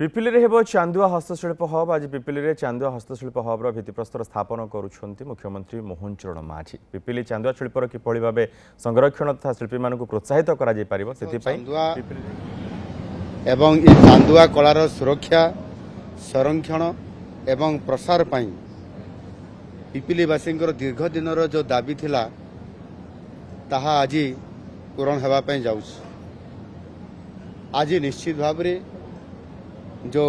पिपिली रे हेबो चांदुआ हस्तशिल्प हब। आज पिपिली रे चांदुआ हस्तशिल्प हबर भित्तिप्रस्तर स्थापन करुछन्ति मुख्यमंत्री मोहन चरण माझी। पिपिली चांदुआ शिल्पर किभଳି भाबे संरक्षण तथा शिल्पी मानकु प्रोत्साहित करा जाय पारिबो सेति पई एवं ई चांदुआ कलार सुरक्षा संरक्षण एवं प्रसार पई पिपिलीवासींकर दीर्घ दिनर जो दाबी थिला ताहा आज पूरण हेबा पई जाउछ। आज निश्चित भाबरे जो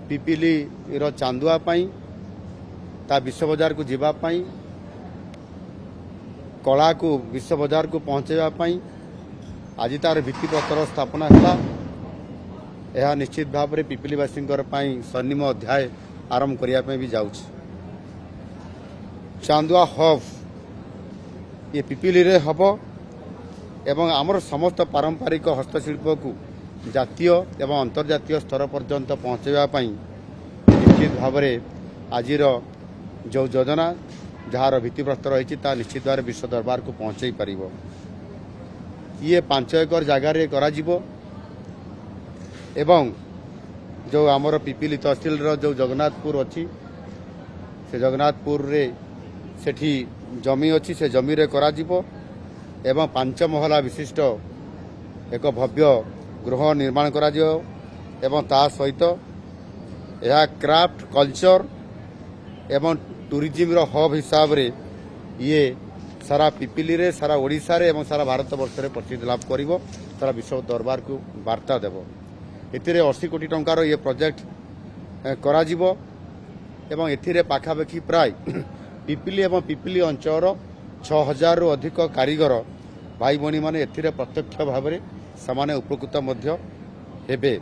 पिपिली रो चांदुआ पाई ता विश्व बाजार को जीवा पाई कला को विश्व बाजार को पहुंचेवा पाई आज तार भित्तिप्रस्तर स्थापना है। यह निश्चित भाव में पिपिलीवासी स्वर्णिम अध्याय आरंभ करने भी जाउछ। चांदुआ हब ये पिपिली रे हब एवं आमर समस्त पारंपरिक हस्तशिल्प को जातीय एवं अंतर्जातीय स्तर पर्यंत पहुंचाई निश्चित भाव में आज जो योजना जार भित्तिप्रस्तर रही निश्चित भाव विश्व दरबार को पहुंचाई पार। ये 5 एकर जगार एवं जो आमर पिपिली तहसिल जो जगन्नाथपुर अच्छी से जगन्नाथपुर रे सेठी जमी अच्छी से जमी रे करा जिवो एवं 5 महला विशिष्ट एक भव्य गृह निर्माण करा जिवो एवं ता सहित यह क्राफ्ट कल्चर एवं टूरिज्म रो हब हिसाब रे ये सारा पिपिली रे सारा ओडिशा रे एवं सारा भारत वर्ष रे प्रसिद्ध लाभ करिवो सारा विश्व दरबार को वार्ता देवो। एथिरे 80 कोटी टंकार ये प्रोजेक्ट करा जिवो एवं एथिरे पाखापाखि प्राय पिपिली एवं पिपिली अंचल 6000 रु अधिक कारीगर भाई भणी माने एथिरे प्रत्यक्ष भाव में सामान्य उपकृत मध्य हेबे।